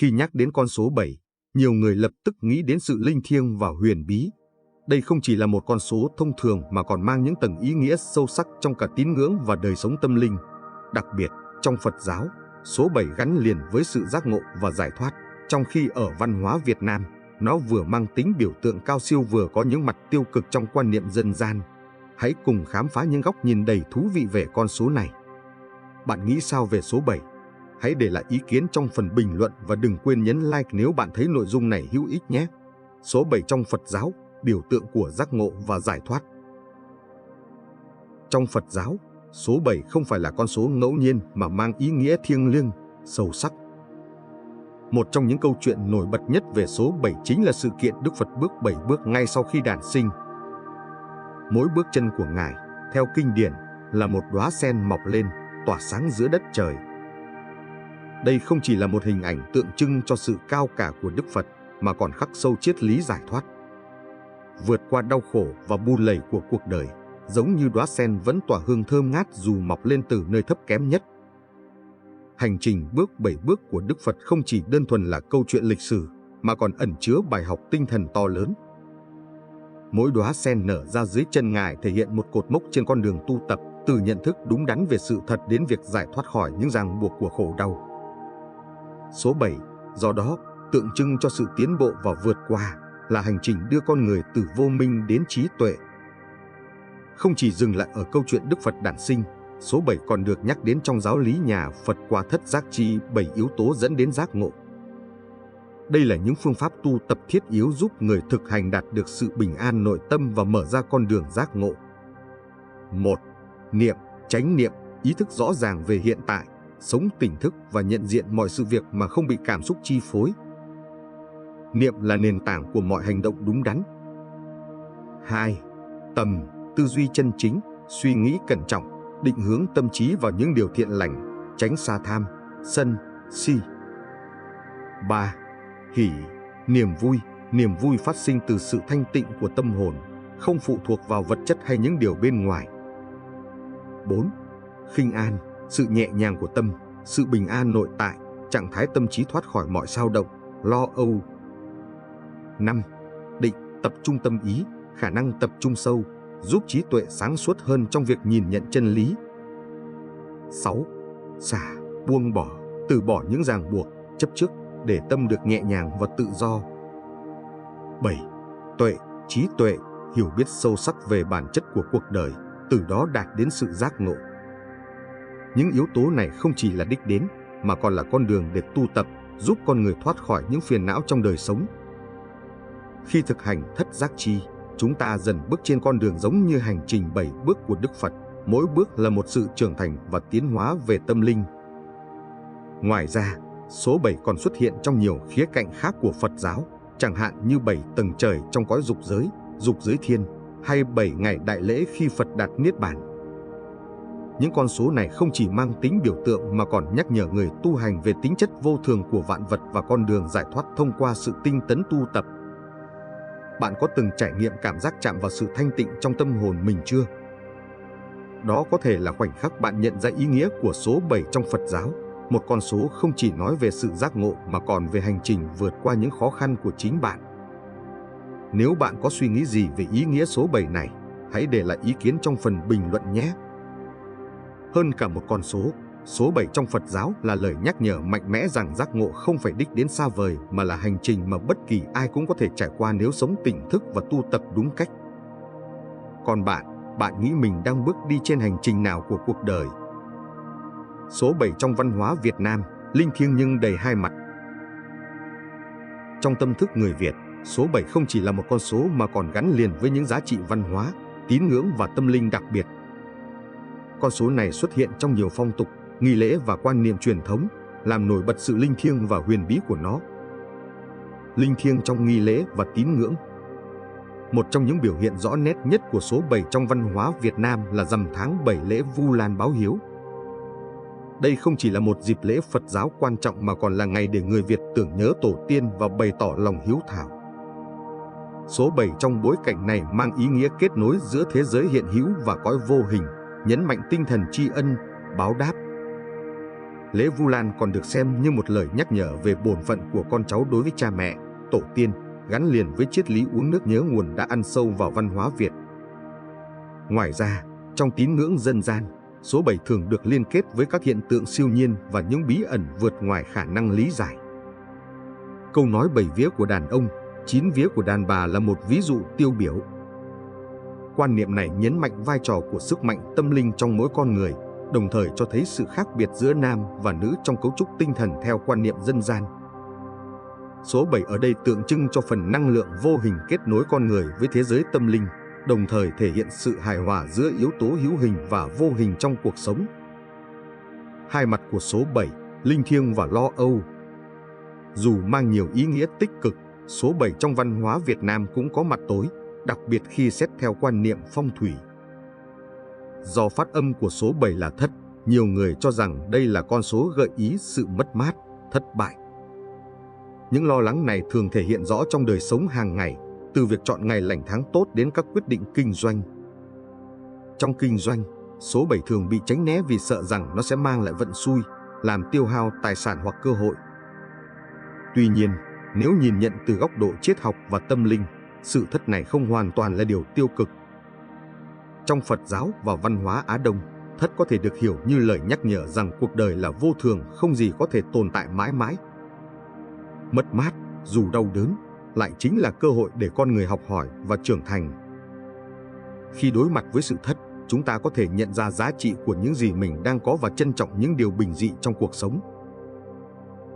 Khi nhắc đến con số 7, nhiều người lập tức nghĩ đến sự linh thiêng và huyền bí. Đây không chỉ là một con số thông thường mà còn mang những tầng ý nghĩa sâu sắc trong cả tín ngưỡng và đời sống tâm linh. Đặc biệt, trong Phật giáo, số 7 gắn liền với sự giác ngộ và giải thoát, trong khi ở văn hóa Việt Nam, nó vừa mang tính biểu tượng cao siêu vừa có những mặt tiêu cực trong quan niệm dân gian. Hãy cùng khám phá những góc nhìn đầy thú vị về con số này. Bạn nghĩ sao về số 7? Hãy để lại ý kiến trong phần bình luận và đừng quên nhấn like nếu bạn thấy nội dung này hữu ích nhé. Số 7 trong Phật giáo, biểu tượng của giác ngộ và giải thoát. Trong Phật giáo, số 7 không phải là con số ngẫu nhiên mà mang ý nghĩa thiêng liêng, sâu sắc. Một trong những câu chuyện nổi bật nhất về số 7 chính là sự kiện Đức Phật bước 7 bước ngay sau khi đản sinh. Mỗi bước chân của Ngài, theo kinh điển, là một đóa sen mọc lên, tỏa sáng giữa đất trời. Đây không chỉ là một hình ảnh tượng trưng cho sự cao cả của Đức Phật, mà còn khắc sâu triết lý giải thoát. Vượt qua đau khổ và bu lầy của cuộc đời, giống như đóa sen vẫn tỏa hương thơm ngát dù mọc lên từ nơi thấp kém nhất. Hành trình bước 7 bước của Đức Phật không chỉ đơn thuần là câu chuyện lịch sử, mà còn ẩn chứa bài học tinh thần to lớn. Mỗi đóa sen nở ra dưới chân Ngài thể hiện một cột mốc trên con đường tu tập, từ nhận thức đúng đắn về sự thật đến việc giải thoát khỏi những ràng buộc của khổ đau. Số 7, do đó, tượng trưng cho sự tiến bộ và vượt qua, là hành trình đưa con người từ vô minh đến trí tuệ. Không chỉ dừng lại ở câu chuyện Đức Phật đản sinh, số 7 còn được nhắc đến trong giáo lý nhà Phật qua thất giác chi 7 yếu tố dẫn đến giác ngộ. Đây là những phương pháp tu tập thiết yếu giúp người thực hành đạt được sự bình an nội tâm và mở ra con đường giác ngộ. 1. Niệm, chánh niệm, ý thức rõ ràng về hiện tại, sống tỉnh thức và nhận diện mọi sự việc mà không bị cảm xúc chi phối. Niệm là nền tảng của mọi hành động đúng đắn. 2. Tầm, tư duy chân chính, suy nghĩ cẩn trọng, định hướng tâm trí vào những điều thiện lành, tránh xa tham, sân, si. 3. Hỷ, niềm vui phát sinh từ sự thanh tịnh của tâm hồn, không phụ thuộc vào vật chất hay những điều bên ngoài. 4. Khinh an, sự nhẹ nhàng của tâm, sự bình an nội tại, trạng thái tâm trí thoát khỏi mọi xao động, lo âu. 5. Định, tập trung tâm ý, khả năng tập trung sâu, giúp trí tuệ sáng suốt hơn trong việc nhìn nhận chân lý. 6. Xả, buông bỏ, từ bỏ những ràng buộc, chấp trước, để tâm được nhẹ nhàng và tự do. 7. Tuệ, trí tuệ, hiểu biết sâu sắc về bản chất của cuộc đời, từ đó đạt đến sự giác ngộ. Những yếu tố này không chỉ là đích đến, mà còn là con đường để tu tập, giúp con người thoát khỏi những phiền não trong đời sống. Khi thực hành thất giác chi, chúng ta dần bước trên con đường giống như hành trình 7 bước của Đức Phật, mỗi bước là một sự trưởng thành và tiến hóa về tâm linh. Ngoài ra, số 7 còn xuất hiện trong nhiều khía cạnh khác của Phật giáo, chẳng hạn như 7 tầng trời trong cõi dục giới thiên, hay 7 ngày đại lễ khi Phật đạt Niết Bàn. Những con số này không chỉ mang tính biểu tượng mà còn nhắc nhở người tu hành về tính chất vô thường của vạn vật và con đường giải thoát thông qua sự tinh tấn tu tập. Bạn có từng trải nghiệm cảm giác chạm vào sự thanh tịnh trong tâm hồn mình chưa? Đó có thể là khoảnh khắc bạn nhận ra ý nghĩa của số 7 trong Phật giáo, một con số không chỉ nói về sự giác ngộ mà còn về hành trình vượt qua những khó khăn của chính bạn. Nếu bạn có suy nghĩ gì về ý nghĩa số 7 này, hãy để lại ý kiến trong phần bình luận nhé. Hơn cả một con số 7 trong Phật giáo là lời nhắc nhở mạnh mẽ rằng giác ngộ không phải đích đến xa vời mà là hành trình mà bất kỳ ai cũng có thể trải qua nếu sống tỉnh thức và tu tập đúng cách. Còn bạn nghĩ mình đang bước đi trên hành trình nào của cuộc đời? Số 7 trong văn hóa Việt Nam, linh thiêng nhưng đầy hai mặt. Trong tâm thức người Việt, số 7 không chỉ là một con số mà còn gắn liền với những giá trị văn hóa, tín ngưỡng và tâm linh đặc biệt. Con số này xuất hiện trong nhiều phong tục, nghi lễ và quan niệm truyền thống, làm nổi bật sự linh thiêng và huyền bí của nó. Linh thiêng trong nghi lễ và tín ngưỡng. Một trong những biểu hiện rõ nét nhất của số 7 trong văn hóa Việt Nam là rằm tháng 7 lễ Vu Lan báo hiếu. Đây không chỉ là một dịp lễ Phật giáo quan trọng mà còn là ngày để người Việt tưởng nhớ tổ tiên và bày tỏ lòng hiếu thảo. Số 7 trong bối cảnh này mang ý nghĩa kết nối giữa thế giới hiện hữu và cõi vô hình, nhấn mạnh tinh thần tri ân, báo đáp. lễ Vu Lan còn được xem như một lời nhắc nhở về bổn phận của con cháu đối với cha mẹ, tổ tiên, gắn liền với triết lý uống nước nhớ nguồn đã ăn sâu vào văn hóa Việt. Ngoài ra, trong tín ngưỡng dân gian, số 7 thường được liên kết với các hiện tượng siêu nhiên và những bí ẩn vượt ngoài khả năng lý giải. Câu nói 7 vía của đàn ông, 9 vía của đàn bà là một ví dụ tiêu biểu. Quan niệm này nhấn mạnh vai trò của sức mạnh tâm linh trong mỗi con người, đồng thời cho thấy sự khác biệt giữa nam và nữ trong cấu trúc tinh thần theo quan niệm dân gian. Số 7 ở đây tượng trưng cho phần năng lượng vô hình kết nối con người với thế giới tâm linh, đồng thời thể hiện sự hài hòa giữa yếu tố hữu hình và vô hình trong cuộc sống. Hai mặt của số 7, linh thiêng và lo âu. Dù mang nhiều ý nghĩa tích cực, số 7 trong văn hóa Việt Nam cũng có mặt tối, đặc biệt khi xét theo quan niệm phong thủy. Do phát âm của số 7 là thất, nhiều người cho rằng đây là con số gợi ý sự mất mát, thất bại. Những lo lắng này thường thể hiện rõ trong đời sống hàng ngày, từ việc chọn ngày lành tháng tốt đến các quyết định kinh doanh. Trong kinh doanh, số 7 thường bị tránh né vì sợ rằng nó sẽ mang lại vận xui, làm tiêu hao tài sản hoặc cơ hội. Tuy nhiên, nếu nhìn nhận từ góc độ triết học và tâm linh, sự thất này không hoàn toàn là điều tiêu cực. Trong Phật giáo và văn hóa Á Đông, thất có thể được hiểu như lời nhắc nhở rằng cuộc đời là vô thường, không gì có thể tồn tại mãi mãi. Mất mát, dù đau đớn, lại chính là cơ hội để con người học hỏi và trưởng thành. Khi đối mặt với sự thất, chúng ta có thể nhận ra giá trị của những gì mình đang có và trân trọng những điều bình dị trong cuộc sống.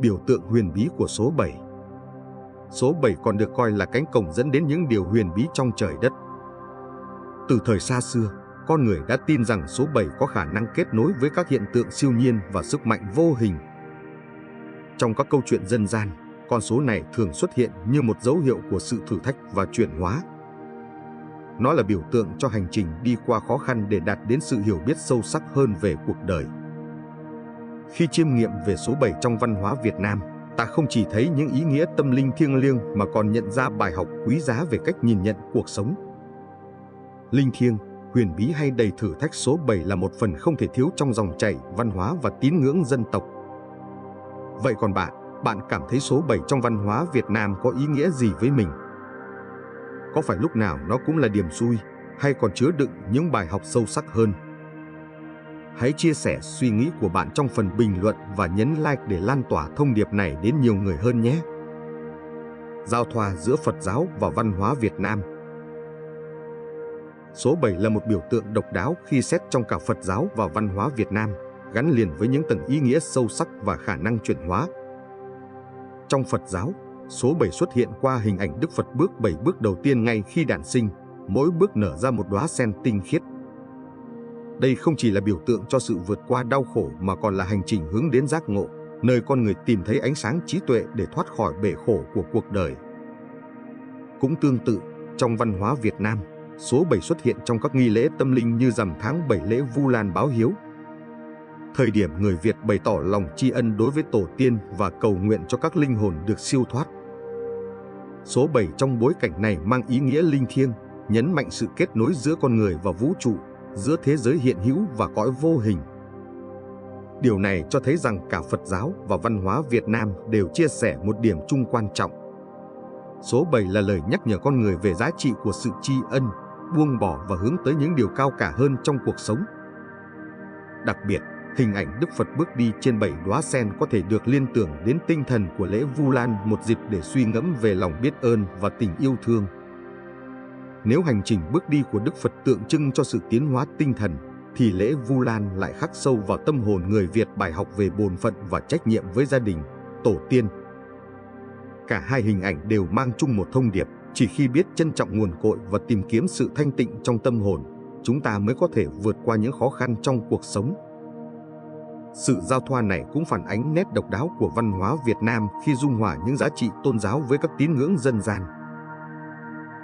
Biểu tượng huyền bí của số 7. Số 7 còn được coi là cánh cổng dẫn đến những điều huyền bí trong trời đất. Từ thời xa xưa, con người đã tin rằng số 7 có khả năng kết nối với các hiện tượng siêu nhiên và sức mạnh vô hình. Trong các câu chuyện dân gian, con số này thường xuất hiện như một dấu hiệu của sự thử thách và chuyển hóa. Nó là biểu tượng cho hành trình đi qua khó khăn để đạt đến sự hiểu biết sâu sắc hơn về cuộc đời. Khi chiêm nghiệm về số 7 trong văn hóa Việt Nam, ta không chỉ thấy những ý nghĩa tâm linh thiêng liêng mà còn nhận ra bài học quý giá về cách nhìn nhận cuộc sống. Linh thiêng, huyền bí hay đầy thử thách, số 7 là một phần không thể thiếu trong dòng chảy văn hóa và tín ngưỡng dân tộc. Vậy còn bạn cảm thấy số 7 trong văn hóa Việt Nam có ý nghĩa gì với mình? Có phải lúc nào nó cũng là điểm xui, hay còn chứa đựng những bài học sâu sắc hơn? Hãy chia sẻ suy nghĩ của bạn trong phần bình luận và nhấn like để lan tỏa thông điệp này đến nhiều người hơn nhé. Giao thoa giữa Phật giáo và văn hóa Việt Nam. Số 7 là một biểu tượng độc đáo khi xét trong cả Phật giáo và văn hóa Việt Nam, gắn liền với những tầng ý nghĩa sâu sắc và khả năng chuyển hóa. Trong Phật giáo, số 7 xuất hiện qua hình ảnh Đức Phật bước 7 bước đầu tiên ngay khi đản sinh, mỗi bước nở ra một đóa sen tinh khiết. Đây không chỉ là biểu tượng cho sự vượt qua đau khổ mà còn là hành trình hướng đến giác ngộ, nơi con người tìm thấy ánh sáng trí tuệ để thoát khỏi bể khổ của cuộc đời. Cũng tương tự, trong văn hóa Việt Nam, số 7 xuất hiện trong các nghi lễ tâm linh như rằm tháng 7, lễ Vu Lan báo hiếu. Thời điểm người Việt bày tỏ lòng tri ân đối với tổ tiên và cầu nguyện cho các linh hồn được siêu thoát. Số 7 trong bối cảnh này mang ý nghĩa linh thiêng, nhấn mạnh sự kết nối giữa con người và vũ trụ, giữa thế giới hiện hữu và cõi vô hình. Điều này cho thấy rằng cả Phật giáo và văn hóa Việt Nam đều chia sẻ một điểm chung quan trọng. Số 7 là lời nhắc nhở con người về giá trị của sự tri ân, buông bỏ và hướng tới những điều cao cả hơn trong cuộc sống. Đặc biệt, hình ảnh Đức Phật bước đi trên 7 đóa sen có thể được liên tưởng đến tinh thần của lễ Vu Lan, một dịp để suy ngẫm về lòng biết ơn và tình yêu thương. Nếu hành trình bước đi của Đức Phật tượng trưng cho sự tiến hóa tinh thần, thì lễ Vu Lan lại khắc sâu vào tâm hồn người Việt bài học về bổn phận và trách nhiệm với gia đình, tổ tiên. Cả hai hình ảnh đều mang chung một thông điệp: chỉ khi biết trân trọng nguồn cội và tìm kiếm sự thanh tịnh trong tâm hồn, chúng ta mới có thể vượt qua những khó khăn trong cuộc sống. Sự giao thoa này cũng phản ánh nét độc đáo của văn hóa Việt Nam khi dung hòa những giá trị tôn giáo với các tín ngưỡng dân gian.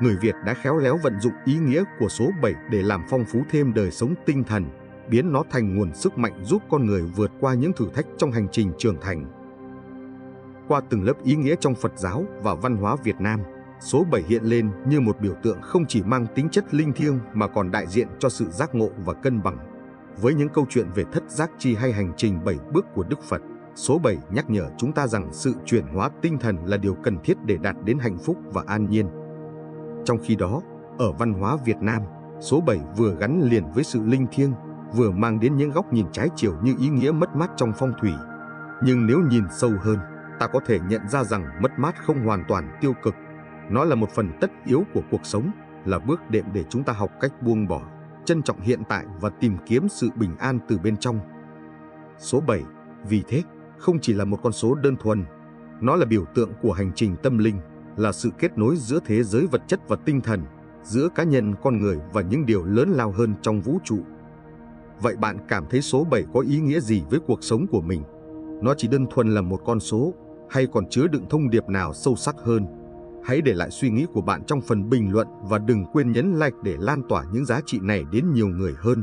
Người Việt đã khéo léo vận dụng ý nghĩa của số 7 để làm phong phú thêm đời sống tinh thần, biến nó thành nguồn sức mạnh giúp con người vượt qua những thử thách trong hành trình trưởng thành. Qua từng lớp ý nghĩa trong Phật giáo và văn hóa Việt Nam, số 7 hiện lên như một biểu tượng không chỉ mang tính chất linh thiêng mà còn đại diện cho sự giác ngộ và cân bằng, Với những câu chuyện về thất giác chi hay hành trình 7 bước của Đức Phật, số 7 nhắc nhở chúng ta rằng sự chuyển hóa tinh thần là điều cần thiết để đạt đến hạnh phúc và an nhiên. Trong khi đó, ở văn hóa Việt Nam, số 7 vừa gắn liền với sự linh thiêng, vừa mang đến những góc nhìn trái chiều như ý nghĩa mất mát trong phong thủy. Nhưng nếu nhìn sâu hơn, ta có thể nhận ra rằng mất mát không hoàn toàn tiêu cực. Nó là một phần tất yếu của cuộc sống, là bước đệm để chúng ta học cách buông bỏ, trân trọng hiện tại và tìm kiếm sự bình an từ bên trong. Số 7, vì thế, không chỉ là một con số đơn thuần, nó là biểu tượng của hành trình tâm linh, là sự kết nối giữa thế giới vật chất và tinh thần, giữa cá nhân con người và những điều lớn lao hơn trong vũ trụ. Vậy bạn cảm thấy số 7 có ý nghĩa gì với cuộc sống của mình? Nó chỉ đơn thuần là một con số, hay còn chứa đựng thông điệp nào sâu sắc hơn? Hãy để lại suy nghĩ của bạn trong phần bình luận và đừng quên nhấn like để lan tỏa những giá trị này đến nhiều người hơn.